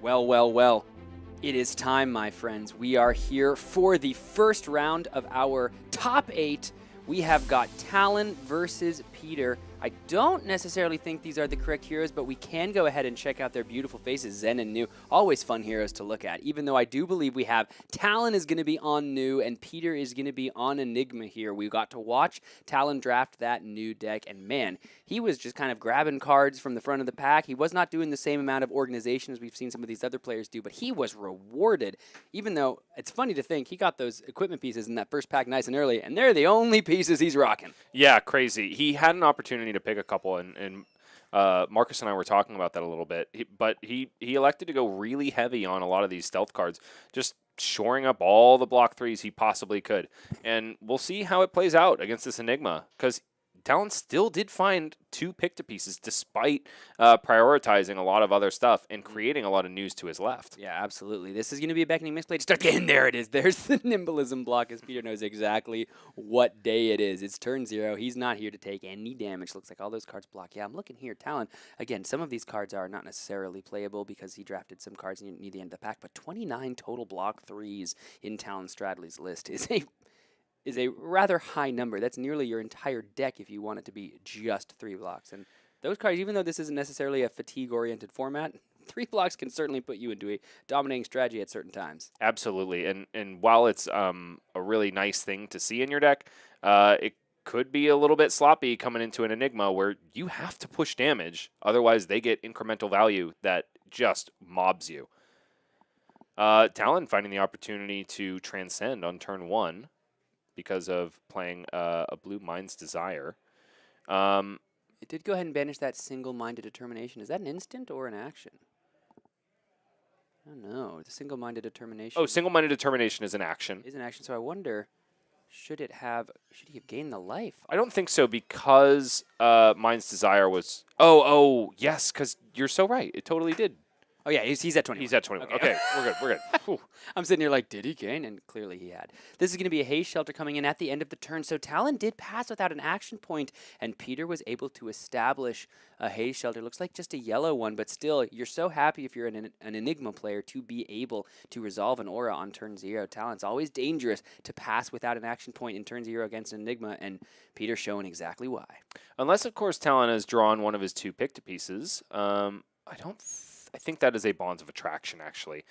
Well, well, well. It is time, my friends. We are here for the first round of our top 8. We have got Talon versus Peter. I don't necessarily think these are the correct heroes, but we can go ahead and check out their beautiful faces. Zen and New, always fun heroes to look at, even though I do believe we have Talon is going to be on New and Peter is going to be on Enigma here. We got to watch Talon draft that new deck, and man, he was just kind of grabbing cards from the front of the pack. He was not doing the same amount of organization as we've seen some of these other players do, but he was rewarded, even though it's funny to think he got those equipment pieces in that first pack nice and early, and they're the only pieces he's rocking. Yeah, crazy. He had an opportunity to pick a couple, and Marcus and I were talking about that a little bit, but he elected to go really heavy on a lot of these stealth cards, just shoring up all the block 3s he possibly could. And we'll see how it plays out against this Enigma, because Talon still did find 2 pick-to-pieces despite prioritizing a lot of other stuff and creating a lot of news to his left. Yeah, absolutely. This is going to be a beckoning misplay to start getting there. It is. There's the nimblism block, as Peter knows exactly what day it is. It's turn 0. He's not here to take any damage. Looks like all those cards block. Yeah, I'm looking here. Talon, again, some of these cards are not necessarily playable because he drafted some cards near the end of the pack, but 29 total block 3s in Talon Stradley's list is a rather high number. That's nearly your entire deck if you want it to be just 3 blocks. And those cards, even though this isn't necessarily a fatigue-oriented format, 3 blocks can certainly put you into a dominating strategy at certain times. Absolutely. And while it's a really nice thing to see in your deck, it could be a little bit sloppy coming into an Enigma where you have to push damage. Otherwise, they get incremental value that just mobs you. Talon finding the opportunity to transcend on turn 1 because of playing a blue Mind's Desire. It did go ahead and banish that single-minded determination. Is that an instant or an action? I don't know. The single-minded determination. Oh, single-minded determination is an action. Is an action. So I wonder, should he have gained the life? I don't think so because Mind's Desire was... Oh, yes, because you're so right. It totally did. Oh, yeah, he's at 21. He's at 21. Okay, we're good. I'm sitting here like, did he gain? And clearly he had. This is going to be a haze shelter coming in at the end of the turn. So Talon did pass without an action point, and Peter was able to establish a haze shelter. Looks like just a yellow one, but still, you're so happy if you're an Enigma player to be able to resolve an aura on turn 0. Talon's always dangerous to pass without an action point in turn 0 against an Enigma, and Peter's showing exactly why. Unless, of course, Talon has drawn one of his 2 pick-to-pieces. I think that is a Bonds of Attraction, actually.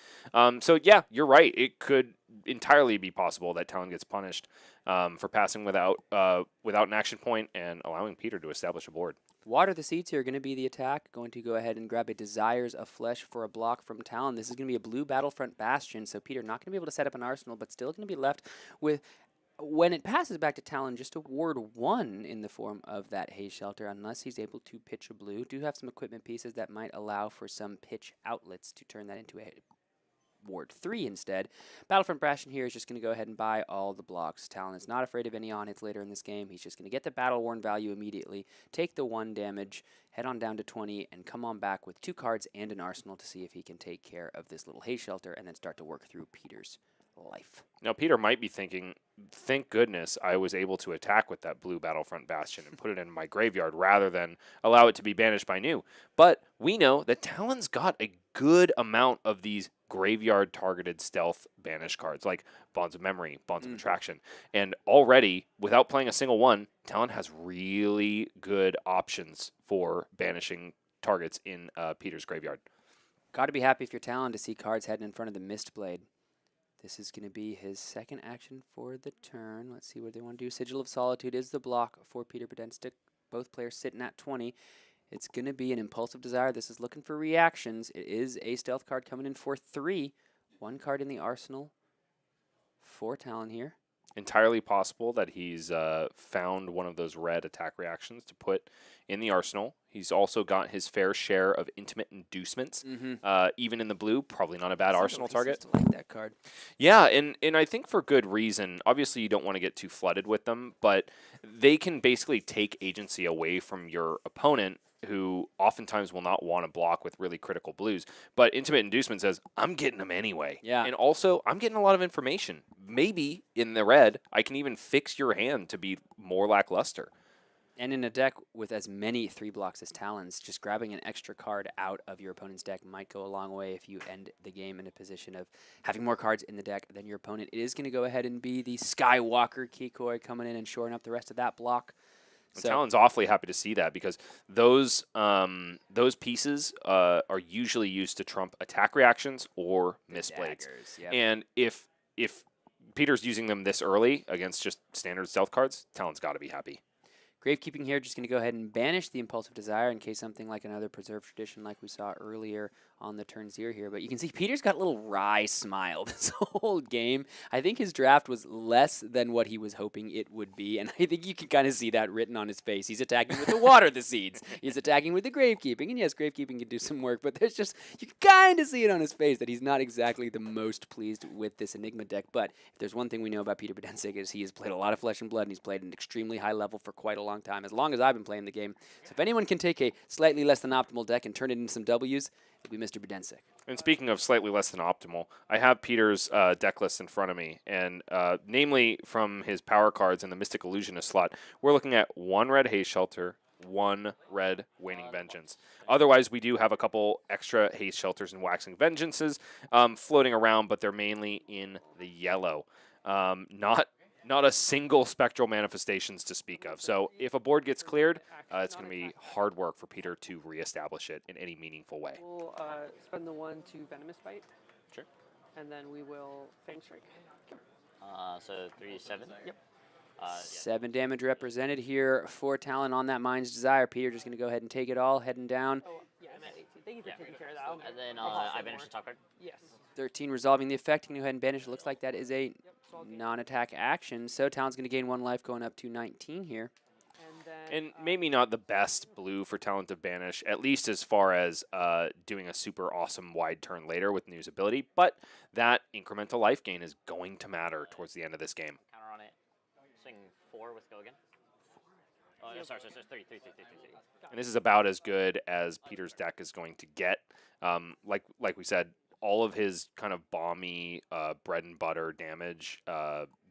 So, yeah, you're right. It could entirely be possible that Talon gets punished for passing without an action point and allowing Peter to establish a board. Water the Seeds here are going to be the attack. Going to go ahead and grab a Desires of Flesh for a block from Talon. This is going to be a blue Battlefront Bastion, so Peter not going to be able to set up an arsenal, but still going to be left with... When it passes back to Talon, just a ward 1 in the form of that haze shelter, unless he's able to pitch a blue. Do have some equipment pieces that might allow for some pitch outlets to turn that into a ward 3 instead. Battlefront Bastion here is just going to go ahead and buy all the blocks. Talon is not afraid of any on-hits later in this game. He's just going to get the battle-worn value immediately, take the 1 damage, head on down to 20, and come on back with 2 cards and an arsenal to see if he can take care of this little haze shelter and then start to work through Peter's life. Now, Peter might be thinking, thank goodness I was able to attack with that blue Battlefront Bastion and put it in my graveyard rather than allow it to be banished by New. But we know that Talon's got a good amount of these graveyard-targeted stealth banish cards, like Bonds of Memory, Bonds of Attraction. And already, without playing a single one, Talon has really good options for banishing targets in Peter's graveyard. Got to be happy if you're Talon to see cards heading in front of the Mistblade. This is going to be his second action for the turn. Let's see what they want to do. Sigil of Solitude is the block for Peter Buddensiek. Both players sitting at 20. It's going to be an Impulsive Desire. This is looking for reactions. It is a stealth card coming in for 3. 1 card in the arsenal for Talon here. Entirely possible that he's found one of those red attack reactions to put in the arsenal. He's also got his fair share of intimate inducements. Even in the blue, probably not a bad arsenal target. I like that card. Yeah, and I think for good reason. Obviously, you don't want to get too flooded with them, but they can basically take agency away from your opponent, who oftentimes will not want to block with really critical blues. But Intimate Inducement says, I'm getting them anyway. Yeah. And also, I'm getting a lot of information. Maybe in the red, I can even fix your hand to be more lackluster. And in a deck with as many 3 blocks as Talons, just grabbing an extra card out of your opponent's deck might go a long way if you end the game in a position of having more cards in the deck than your opponent. It is going to go ahead and be the Skywalker Kikoi coming in and shoring up the rest of that block. And Talon's awfully happy to see that because those pieces are usually used to trump attack reactions or misplays. Yep. And if Peter's using them this early against just standard stealth cards, Talon's got to be happy. Gravekeeping here, just going to go ahead and banish the Impulsive Desire in case something like another Preserved Tradition like we saw earlier on the turn 0 here. But you can see Peter's got a little wry smile this whole game. I think his draft was less than what he was hoping it would be, and I think you can kind of see that written on his face. He's attacking with the Water the Seeds. He's attacking with the Gravekeeping, and yes, Gravekeeping can do some work, but there's just, you can kind of see it on his face that he's not exactly the most pleased with this Enigma deck. But if there's one thing we know about Peter Buddensiek is he has played a lot of Flesh and Blood, and he's played at an extremely high level for quite a long time, as long as I've been playing the game. So if anyone can take a slightly less than optimal deck and turn it into some W's, it'll be Mr. Buddensiek. And speaking of slightly less than optimal, I have Peter's deck list in front of me, and namely from his power cards in the Mystic Illusionist slot, we're looking at 1 red Haze Shelter, 1 red Waning Vengeance. Otherwise, we do have a couple extra Haze Shelters and Waxing Vengeances floating around, but they're mainly in the yellow. Not a single Spectral Manifestations to speak of. So if a board gets cleared, it's going to be hard work for Peter to reestablish it in any meaningful way. We'll spend the 1 to Venomous Bite. Sure. And then we will Fang Strike. So 3, 7? Yep. 7 damage represented here for Talon on that Mind's Desire. Peter just going to go ahead and take it all, heading down. Oh, yeah, I'm at 18. Thank you for taking care of that. And then I'll I set banished more. the top card. Yes. 13 resolving the effect. You can go ahead and banish. It looks like that is a Yep. So I'll gain. non-attack action. So Talon's going to gain 1 life, going up to 19 here. And then. And maybe not the best blue for Talon to banish, at least as far as doing a super awesome wide turn later with News ability, but that incremental life gain is going to matter towards the end of this game. Counter on it. Swing 4 with go again. Oh, no, sorry, 3. And this is about as good as Peter's deck is going to get. Like we said, all of his kind of bomby bread and butter damage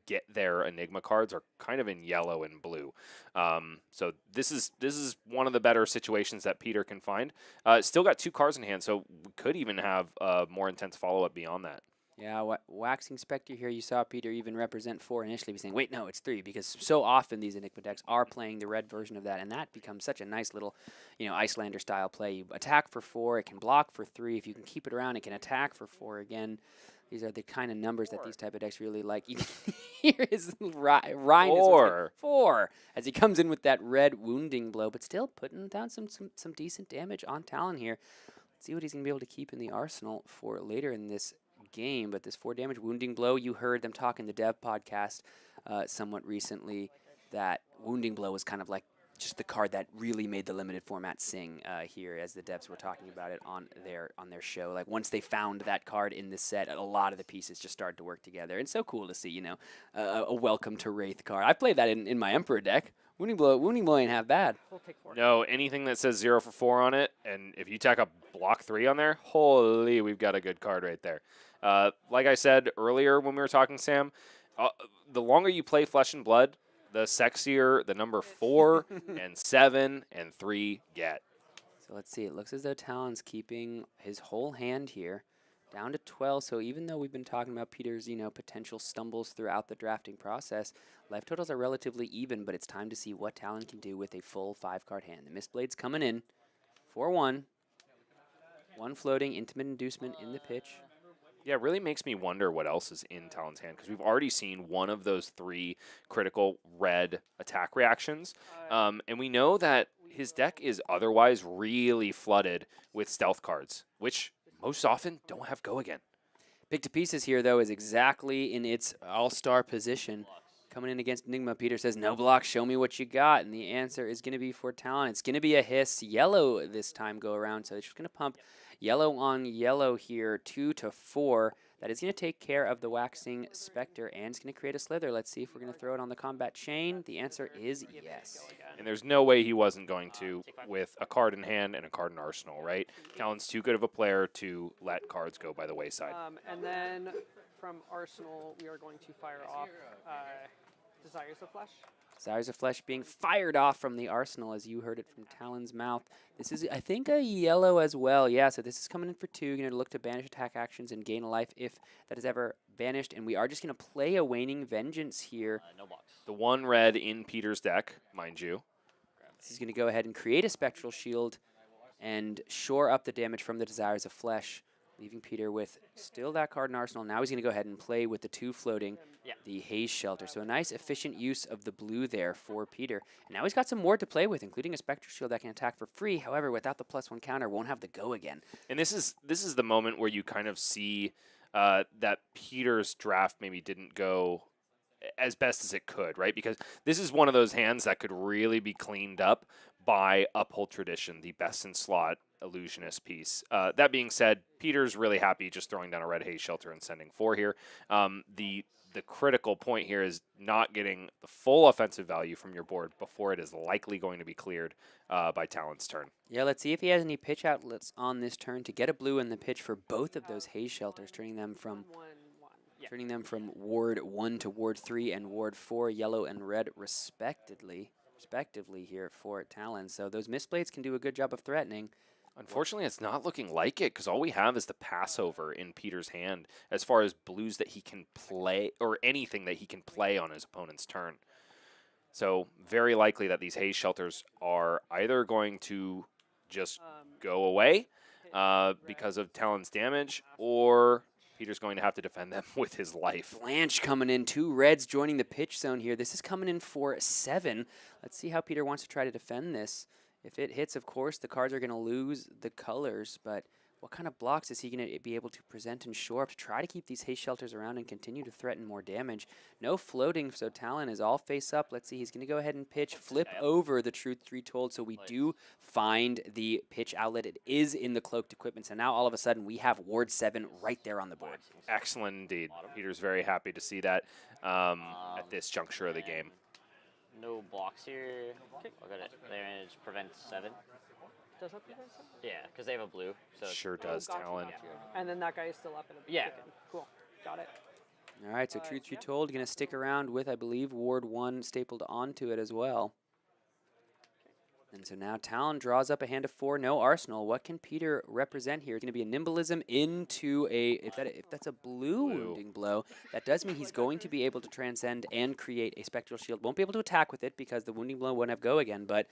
get their Enigma cards are kind of in yellow and blue. So this is one of the better situations that Peter can find. Still got 2 cards in hand, so we could even have more intense follow-up beyond that. Yeah, Waxing Spectre here, you saw Peter even represent 4 initially, be saying, wait, no, it's 3, because so often these Enigma decks are playing the red version of that, and that becomes such a nice little, Icelander-style play. You attack for 4, it can block for 3. If you can keep it around, it can attack for 4 again. These are the kind of numbers that these type of decks really like. You can hear his Ryan is 4 as he comes in with that red Wounding Blow, but still putting down some decent damage on Talon here. Let's see what he's going to be able to keep in the arsenal for later in this game. But this 4 damage Wounding Blow, you heard them talk in the Dev podcast somewhat recently that Wounding Blow was kind of like just the card that really made the limited format sing here, as the devs were talking about it on their show. Like once they found that card in this set, a lot of the pieces just started to work together. And so cool to see, a Welcome to Wraith card. I played that in my Emperor deck. Wounding Blow ain't half bad. We'll take 4. No, anything that says 0 for 4 on it, and if you tack a block 3 on there, holy, we've got a good card right there. Like I said earlier when we were talking, Sam, the longer you play Flesh and Blood, the sexier the number 4 and 7 and 3 get. So let's see. It looks as though Talon's keeping his whole hand here down to 12. So even though we've been talking about Peter's, potential stumbles throughout the drafting process, life totals are relatively even, but it's time to see what Talon can do with a full 5-card hand. The Mistblade's coming in. 4-1. 1 floating, Intimate Inducement in the pitch. Yeah, it really makes me wonder what else is in Talon's hand, because we've already seen one of those 3 critical red attack reactions, and we know that his deck is otherwise really flooded with stealth cards, which most often don't have go again. Pick to Pieces here, though, is exactly in its all-star position. Coming in against Enigma, Peter says, no blocks, show me what you got. And the answer is going to be for Talon. It's going to be a hiss. Yellow this time go around, so it's just going to pump yellow on yellow here, 2 to 4. That is going to take care of the Waxing Spectre, and it's going to create a Slither. Let's see if we're going to throw it on the combat chain. The answer is yes. And there's no way he wasn't going to with a card in hand and a card in arsenal, right? Talon's too good of a player to let cards go by the wayside. And then from Arsenal, we are going to fire off Desires of Flesh. Desires of Flesh being fired off from the arsenal as you heard it from Talon's mouth. This is, I think, a yellow as well. Yeah, so this is coming in for 2. You're going to look to banish attack actions and gain a life if that is ever banished. And we are just going to play a Waning Vengeance here. No blocks. The 1 red in Peter's deck, mind you. This is going to go ahead and create a Spectral Shield and shore up the damage from the Desires of Flesh, leaving Peter with still that card in arsenal. Now he's going to go ahead and play with the 2 floating, Yeah. the Haze Shelter. So a nice efficient use of the blue there for Peter. And now he's got some more to play with, including a Spectral Shield that can attack for free. However, without the +1 counter, won't have the go again. And this is the moment where you kind of see that Peter's draft maybe didn't go as best as it could, right? Because this is one of those hands that could really be cleaned up by Uphold Tradition, the best in slot illusionist piece. That being said, Peter's really happy just throwing down a red Haze Shelter and sending 4 here. The critical point here is not getting the full offensive value from your board before it is likely going to be cleared by Talon's turn. Yeah, let's see if he has any pitch outlets on this turn to get a blue in the pitch for both of those Haze Shelters, turning them from 1/1. turning them from Ward 1 to Ward 3 and Ward 4, yellow and red respectively here for Talon. So those Mistblades can do a good job of threatening. Unfortunately, it's not looking like it because all we have is the Passover in Peter's hand as far as blues that he can play or anything that he can play on his opponent's turn. So very likely that these Haze Shelters are either going to just go away because of Talon's damage, or Peter's going to have to defend them with his life. Blanche coming in, 2 reds joining the pitch zone here. This is coming in for 7. Let's see how Peter wants to try to defend this. If it hits, of course, the cards are going to lose the colors, but what kind of blocks is he going to be able to present and shore up to try to keep these Haze Shelters around and continue to threaten more damage? No floating, so Talon is all face up. Let's see, he's going to go ahead and pitch, flip over the Truth Retold, so we do find the pitch outlet. It is in the cloaked equipment, so now all of a sudden we have Ward 7 right there on the board. Excellent indeed. Peter's very happy to see that at this juncture of the game. No blocks here. Look at it. There it prevents 7. Does that prevent some? Yeah, because they have a blue. So it's- Sure does, Gotcha, Talon. gotcha. And then that guy is still up in a Yeah. chicken. Cool. Got it. All right, so Truth Retold going to stick around with, I believe, Ward 1 stapled onto it as well. And so now Talon draws up a hand of 4, no arsenal. What can Peter represent here? It's going to be a Nimblism into a, if that's a blue wounding blow, that does mean he's going to be able to transcend and create a Spectral Shield. Won't be able to attack with it because the wounding blow won't have go again, but,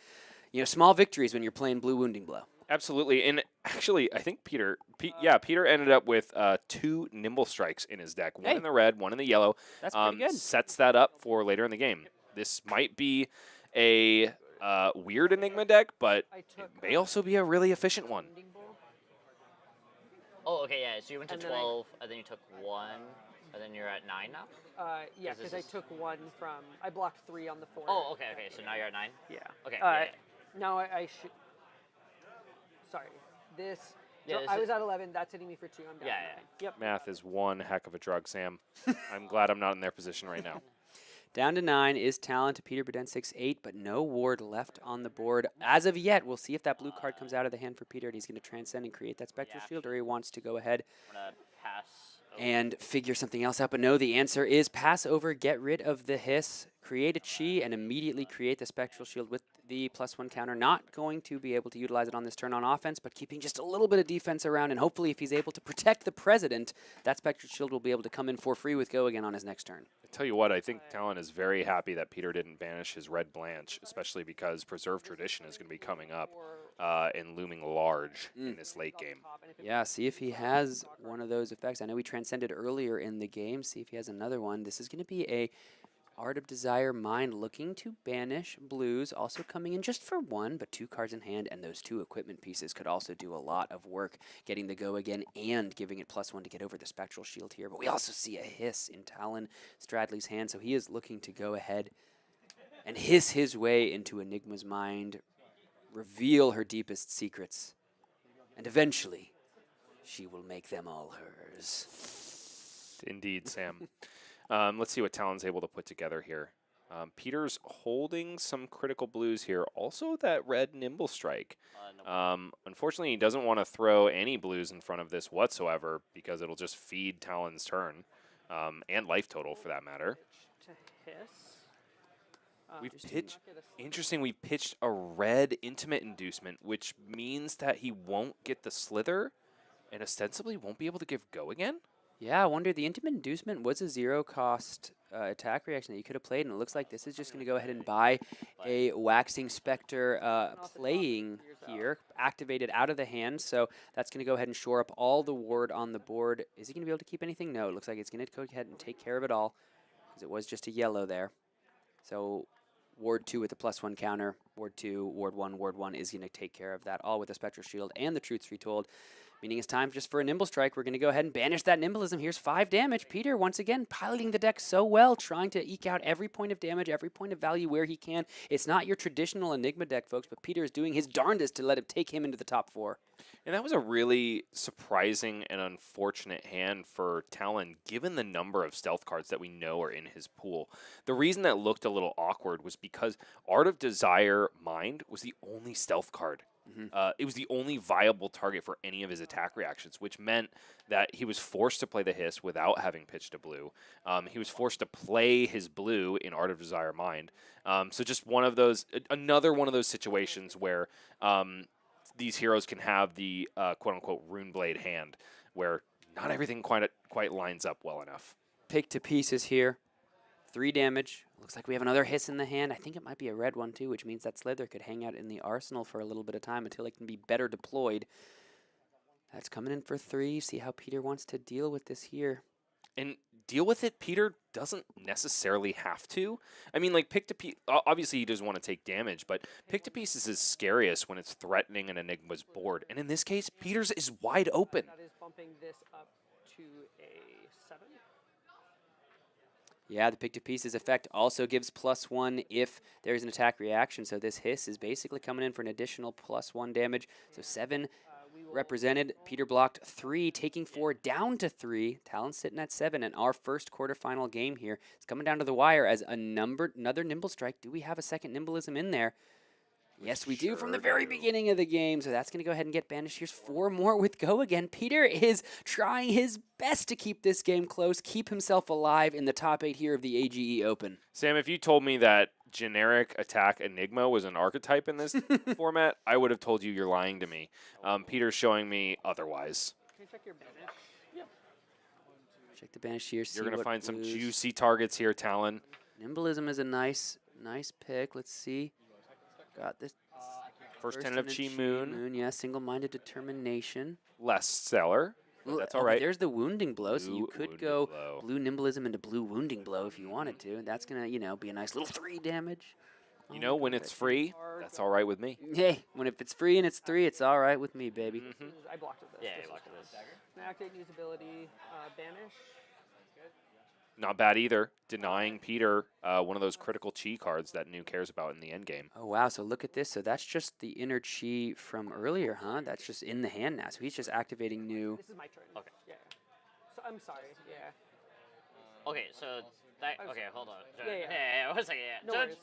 you know, small victories when you're playing blue wounding blow. Absolutely, and actually, I think Peter ended up with 2 Nimble Strikes in his deck. One in the red, one in the yellow. That's pretty good. Sets that up for later in the game. This might be a weird Enigma deck, but it may also be a really efficient one. Oh, okay, yeah. So you went to And then 12, and then you took 1, and then you're at 9 now? Yeah, Is this because I just- took 1 from, I blocked 3 on the 4. Oh, okay, okay. So now you're at 9? Yeah. Okay, yeah. Now I should, sorry, this, Yeah, so this I is- was at 11, that's hitting me for 2, I'm down Yeah, to yeah. 9. Yep. Math is one heck of a drug, Sam. I'm glad I'm not in their position right now. Down to 9 is Talon to Peter Buddensiek's 8, but no Ward left on the board as of yet. We'll see if that blue card comes out of the hand for Peter and he's going to transcend and create that Spectral Shield, or he wants to go ahead I'm going to pass. over. and figure something else out. But no, the answer is pass over, get rid of the hiss, create a chi, and immediately create the Spectral Shield with the +1 counter. Not going to be able to utilize it on this turn on offense, but keeping just a little bit of defense around, and hopefully if he's able to protect the President, that Spectral Shield will be able to come in for free with go again on his next turn. I tell you what, I think Talon is very happy that Peter didn't banish his red Blanche, especially because Preserved Tradition is going to be coming up and looming large in this late game. Yeah, see if he has one of those effects. I know he transcended earlier in the game. See if he has another one. This is going to be a Art of Desire Mind looking to banish blues, also coming in just for 1, but 2 cards in hand, and those 2 equipment pieces could also do a lot of work getting the go again and giving it +1 to get over the Spectral Shield here. But we also see a hiss in Talon Stradley's hand, so he is looking to go ahead and hiss his way into Enigma's mind, reveal her deepest secrets, and eventually she will make them all hers. Indeed, Sam. Let's see what Talon's able to put together here. Peter's holding some critical blues here. Also that red Nimble Strike. Unfortunately, he doesn't want to throw any blues in front of this whatsoever because it'll just feed Talon's turn and life total for that matter. To hiss. We've Just to pitched. not get a Interesting. We pitched a red intimate inducement, which means that he won't get the slither, and ostensibly won't be able to give go again. Yeah, I wonder, the intimate inducement was a zero-cost attack reaction that you could have played, and it looks like this is just going to go ahead and buy a Waxing Spectre playing here, activated out of the hand, so that's going to go ahead and shore up all the ward on the board. Is he going to be able to keep anything? No, it looks like it's going to go ahead and take care of it all, because it was just a yellow there. So Ward 2 with the +1 counter, Ward 2, Ward 1 is going to take care of that, all with the Spectral Shield and the Truths Retold. Meaning it's time just for a Nimble Strike. We're going to go ahead and banish that Nimbleism. Here's 5 damage. Peter, once again, piloting the deck so well, trying to eke out every point of damage, every point of value where he can. It's not your traditional Enigma deck, folks, but Peter is doing his darndest to let it take him into the top 4. And that was a really surprising and unfortunate hand for Talon, given the number of stealth cards that we know are in his pool. The reason that looked a little awkward was because Art of Desire Mind was the only stealth card. It was the only viable target for any of his attack reactions, which meant that he was forced to play the Hiss without having pitched a blue. He was forced to play his blue in Art of Desire Mind. So just one of those, another one of those situations where these heroes can have the quote-unquote Rune Blade hand, where not everything quite lines up well enough. Pick to pieces here. 3 damage. Looks like we have another Hiss in the hand. I think it might be a red one too, which means that Slither could hang out in the arsenal for a little bit of time until it can be better deployed. That's coming in for 3. See how Peter wants to deal with this here. And deal with it, Peter doesn't necessarily have to. I mean, like, pick to piece, obviously he doesn't want to take damage, but pick to pieces is scariest when it's threatening an Enigma's board. And in this case, Peter's is wide open. That is bumping this up to a 7. Yeah, the pick to pieces effect also gives +1 if there's an attack reaction. So this Hiss is basically coming in for an additional +1 damage. So 7 represented. Peter blocked 3, taking 4 down to 3. Talon sitting at 7, and our first quarterfinal game here is coming down to the wire as another Nimble Strike. Do we have a second Nimbleism in there? Yes, we do from the very beginning of the game. So that's going to go ahead and get banished. Here's 4 more with go again. Peter is trying his best to keep this game close, keep himself alive in the top 8 here of the AGE Open. Sam, if you told me that generic attack Enigma was an archetype in this format, I would have told you you're lying to me. Peter's showing me otherwise. Can you check your banish? Yep. Check the banish here. You're going to find some blues. juicy targets here, Talon. Nimbleism is a nice pick. Let's see. Got this. First tentative Chi Moon. Yeah, single-minded determination. Less stellar. But that's all but right. There's the wounding blow, so you Blue could wounding go blow. blue nimbleism into blue wounding blow if you wanted to. That's gonna, be a nice little 3 damage. You know, when it's free, that's all right with me. Hey, if it's free and it's 3, it's all right with me, baby. I blocked it. Yeah, This you blocked is this. fine. Now activate use ability, banish. Not bad either. Denying Peter one of those critical chi cards that New cares about in the end game. Oh, wow. So look at this. So that's just the inner chi from earlier, huh? That's just in the hand now. So he's just activating new. This is my turn. Okay. Yeah. So I'm sorry. Yeah. Okay, so that. Okay, hold on. Yeah. One second. Yeah. No Judge. worries.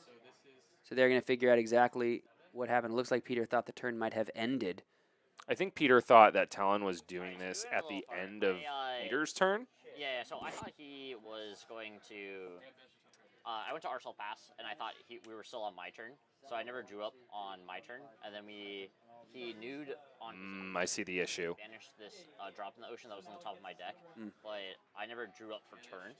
So they're going to figure out exactly what happened. It looks like Peter thought the turn might have ended. I think Peter thought that Talon was doing this doing a at the little part. end of I, Peter's turn. Yeah, so I thought he was going to. I went to Arsenal Pass, and I thought we were still on my turn, so I never drew up on my turn. And then he nude on. I see the issue. Banished this drop in the ocean that was on the top of my deck, but I never drew up for turn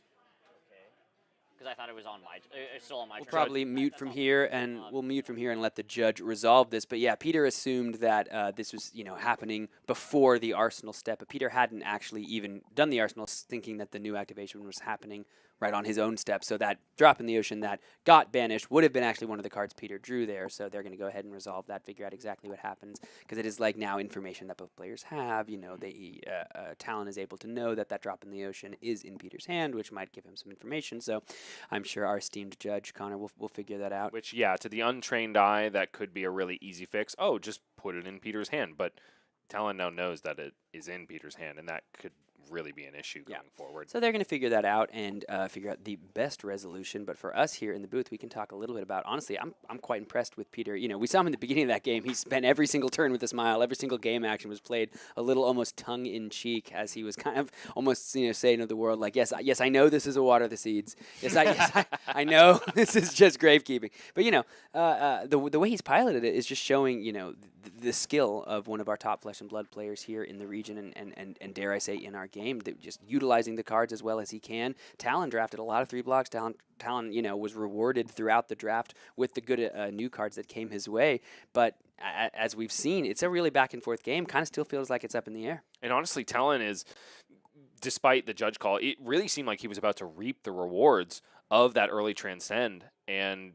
because I thought it was on my. It's still on my We'll turn. probably mute from here, and we'll mute from here and let the judge resolve this. But yeah, Peter assumed that this was, happening before the Arsenal step. But Peter hadn't actually even done the Arsenal, thinking that the new activation was happening right on his own step. So that drop in the ocean that got banished would have been actually one of the cards Peter drew there. So they're going to go ahead and resolve that, figure out exactly what happens, because it is like now information that both players have. Talon is able to know that drop in the ocean is in Peter's hand, which might give him some information. So I'm sure our esteemed judge, Connor, will figure that out. Which, yeah, to the untrained eye, that could be a really easy fix. Oh, just put it in Peter's hand. But Talon now knows that is in Peter's hand, and that could really be an issue Yeah. going forward. So they're going to figure that out and figure out the best resolution. But for us here in the booth, we can talk a little bit about. Honestly, I'm quite impressed with Peter. You know, we saw him in the beginning of that game. He spent every single turn with a smile. Every single game action was played a little almost tongue in cheek, as he was kind of almost saying to the world, like, yes, I know this is a water the seeds. I know this is just gravekeeping. But the way he's piloted it is just showing the skill of one of our top Flesh and Blood players here in the region and dare I say in our game, that just utilizing the cards as well as he can. Talon drafted a lot of 3 blocks. Talon was rewarded throughout the draft with the good new cards that came his way. But as we've seen, it's a really back and forth game. Kind of still feels like it's up in the air. And honestly, Talon is, despite the judge call, it really seemed like he was about to reap the rewards of that early transcend and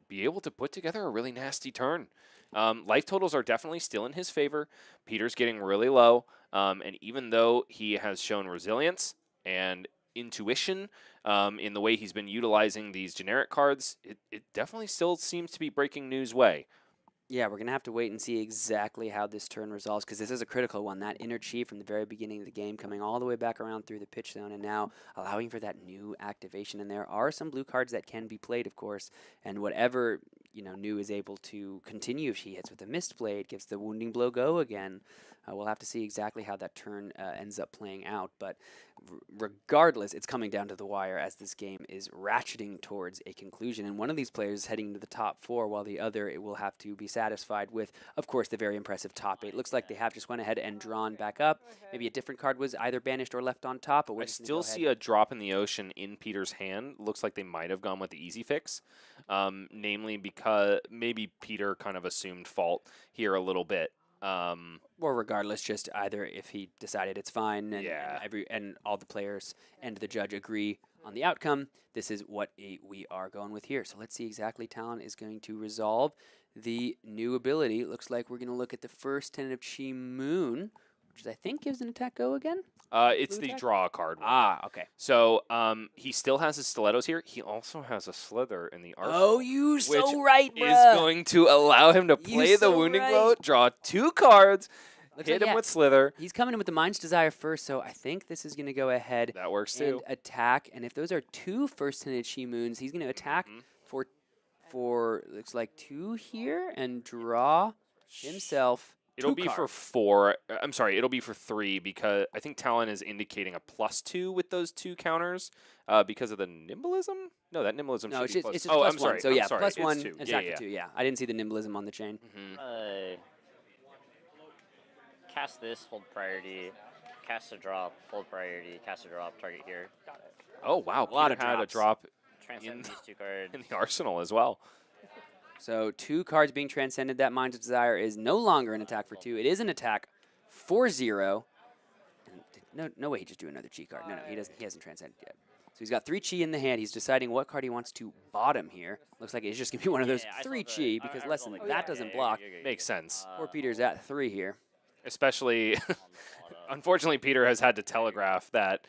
be able to put together a really nasty turn. Life totals are definitely still in his favor. Peter's getting really low, and even though he has shown resilience and intuition in the way he's been utilizing these generic cards, it definitely still seems to be breaking news way. Yeah, we're going to have to wait and see exactly how this turn resolves, because this is a critical one. That inner chi from the very beginning of the game coming all the way back around through the pitch zone and now allowing for that new activation. And there are some blue cards that can be played, of course, and whatever New is able to continue if she hits with a mist blade, gives the wounding blow go again. We'll have to see exactly how that turn ends up playing out. But regardless, it's coming down to the wire as this game is ratcheting towards a conclusion. And one of these players is heading to the top 4, while the other it will have to be satisfied with, of course, the very impressive top 8. Looks like they have just went ahead and drawn back up. Maybe a different card was either banished or left on top. But we're I just gonna still go see ahead. a drop in the ocean in Peter's hand. Looks like they might have gone with the easy fix, namely because maybe Peter kind of assumed fault here a little bit. Or regardless, just either if he decided it's fine Yeah. and all the players and the judge agree on the outcome, this is what we are going with here. So let's see exactly Talon is going to resolve the new ability. Looks like we're going to look at the first tentative Chi Moon, which I think gives an attack go again. It's Blue the attack? draw card one. Ah, okay. So he still has his stilettos here. He also has a slither in the arsenal. Oh, you which so right, is bruh. going to allow him to You play the so wounding right. blow, draw 2 cards, Looks hit like, him yeah, with slither. He's coming in with the Mind's Desire first, so I think this is going to go ahead That works and too. attack. And if those are 2 first tinted Chi Moons, he's going to attack for looks like 2 here and draw himself. It'll 2 be for cards. 4. I'm sorry, it'll be for 3 because I think Talon is indicating a +2 with those 2 counters because of the nimblism. No, that nimblism No, should it's be just oh, plus I'm 1. sorry. So I'm yeah, sorry. plus It's 1 2. attack Yeah, for 2. Yeah, I didn't see the nimblism on the chain. Cast this, hold priority. Cast a drop, hold priority. Cast a drop, target here. Got it. Oh wow, A lot Peter of had a drops. drop Transcend In- these 2 cards. in the arsenal as well. So 2 cards being transcended. That Mind's Desire is no longer an attack for 2. It is an attack for 0. And no way he just drew another Chi card. No, he doesn't. He hasn't transcended yet. So he's got 3 Chi in the hand. He's deciding what card he wants to bottom here. Looks like it's just gonna be one of those Yeah, I 3 saw Chi the- because I less saw than the- that doesn't yeah, block. Makes sense. Poor Peter's at 3 here. Especially, unfortunately, Peter has had to telegraph that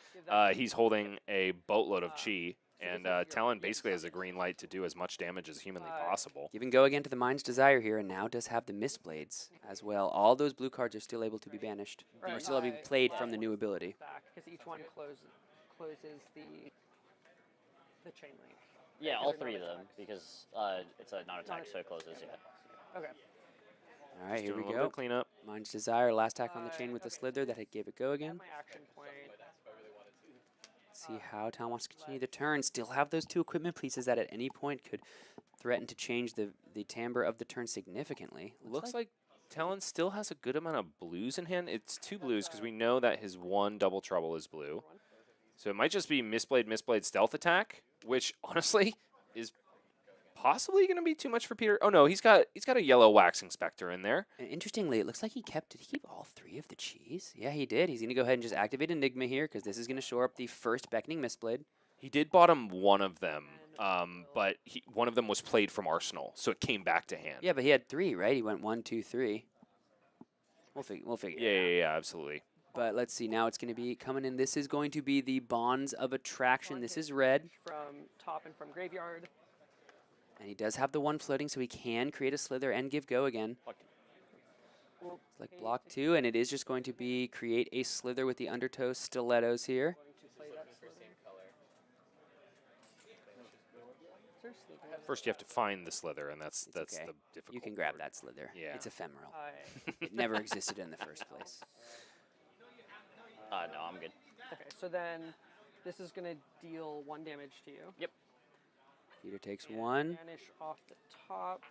he's holding a boatload of chi, and Talon basically has a green light to do as much damage as humanly possible. Give and go again to the Mind's Desire here, and now does have the Mist Blades as well. All those blue cards are still able to be banished, or still able to be played from the new ability. Back, because each one closes the chain link. Yeah, Or all not 3 of attack. them because it's a non-attack, so it closes. Yeah. Okay. All right, here Doing we a little bit go. of cleanup. Mind's Desire, last attack on the chain with the Okay. Slither. That gave it go I again. have my action point. See how Talon wants to continue the turn. Still have those 2 equipment pieces that at any point could threaten to change the timbre of the turn significantly. Looks like Talon still has a good amount of blues in hand. It's 2 blues because we know that his 1 double trouble is blue. So it might just be Mistblade stealth attack, which honestly is possibly going to be too much for Peter. Oh no, he's got a yellow waxing specter in there. And interestingly, it looks like did he keep all 3 of the Chis? Yeah, he did. He's going to go ahead and just activate Enigma here because this is going to shore up the first Beckoning Mistblade. He did bottom 1 of them, but one of them was played from Arsenal, so it came back to hand. Yeah, but he had 3, right? He went 1, 2, 3. We'll figure it out. Yeah, absolutely. But let's see. Now it's going to be coming in. This is going to be the Bonds of Attraction. This is red. From top and from graveyard. And he does have the 1 floating, so he can create a Slither and give go again. It's like block 2, and it is just going to be create a slither with the undertow stilettos here. Going to play that slither. Is there slither? First, you have to find the slither, and that's Okay. the difficult You can grab part. that slither. Yeah. It's ephemeral. I- It never existed in the first place. No, I'm good. Okay, so then this is going to deal 1 damage to you. Yep. Peter takes And 1. Banish off the top.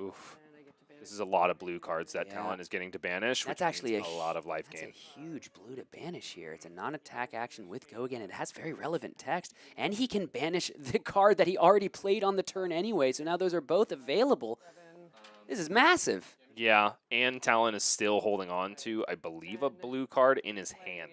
Oof. And I get to banish. This is a lot of blue cards that Yeah. Talon is getting to banish, which That's actually means a lot of life that's gain. a huge blue to banish here. It's a non-attack action with go again. It has very relevant text, and he can banish the card that he already played on the turn anyway. So now those are both available. 7. This is massive. Yeah, and Talon is still holding on to, I believe, a blue card in his hand.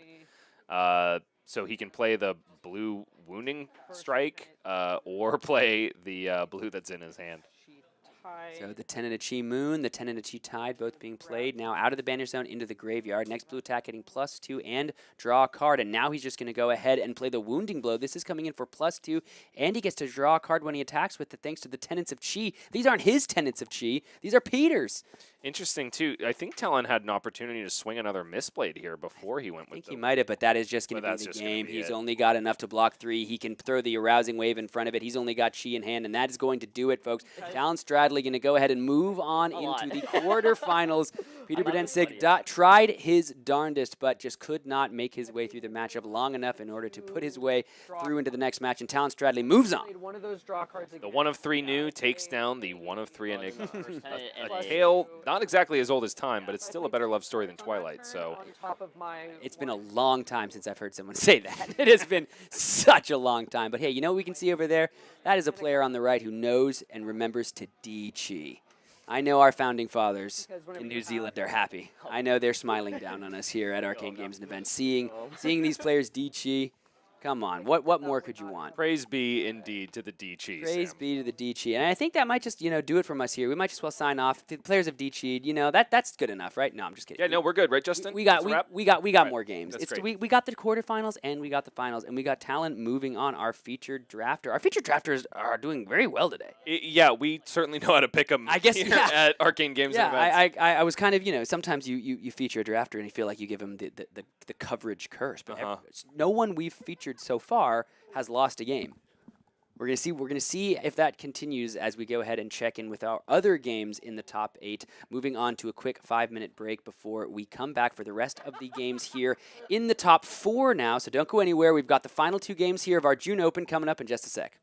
So he can play the blue wounding strike or play the blue that's in his hand. She tied. So the 10 and a Chi Moon, the 10 and a Chi Tide both being played. Now out of the banish zone into the graveyard. Next blue attack getting +2 and draw a card. And now he's just going to go ahead and play the Wounding Blow. This is coming in for +2, and he gets to draw a card when he attacks with it thanks to the Tenants of Chi. These aren't his Tenants of Chi. These are Peter's. Interesting, too. I think Talon had an opportunity to swing another Mistblade here before he went I think with he the... might have, but that is just going But to be that's the just gonna game. be He's it. only got enough to block 3. He can throw the Arousing Wave in front of it. He's only got Chi in hand, and that is going to do it, folks. Talon Stradley going to go ahead and move on into the quarterfinals. Peter I love this Buddensiek tried his darndest, but just could not make his way through the matchup long enough in order to put his way through into the next match, and Talon Stradley moves on. Played one of those draw cards The again. 1 of 3 new takes down the 1 of 3 Enigma. And A tale not exactly as old as time, but it's still a better love story than On that Twilight, turn, so... on top of my It's been a long time since I've heard someone say that. It has been such a long time. But hey, you know what we can see over there? That is a player on the right who knows and remembers to D-Chi. I know our founding fathers in New Zealand are happy. I know they're smiling down on us here at Arcane Games and Events. Seeing these players D-Chi, come on, what more could you want? Praise be indeed to the D-Chi, Praise Sam. be to the D-Chi. And I think that might just, do it from us here. We might just well sign off. The players of D-Chi, that's good enough, right? No, I'm just kidding. Yeah, no, we're good, right, Justin? We got That's a wrap? we got Right. more games. That's It's great. we got the quarterfinals and we got the finals and we got Talon moving on. Our featured drafter. Our featured drafters are doing very well today. Yeah, we certainly know how to pick them I guess, here yeah. at Arcane Games and Yeah, Events. I was kind of sometimes you feature a drafter and you feel like you give him the coverage curse, but no one we've featured so far has lost a game. We're gonna see if that continues as we go ahead and check in with our other games in the top 8. Moving on to a quick 5-minute break before we come back for the rest of the games here in the top 4 now. So don't go anywhere. We've got the final 2 games here of our June Open coming up in just a sec.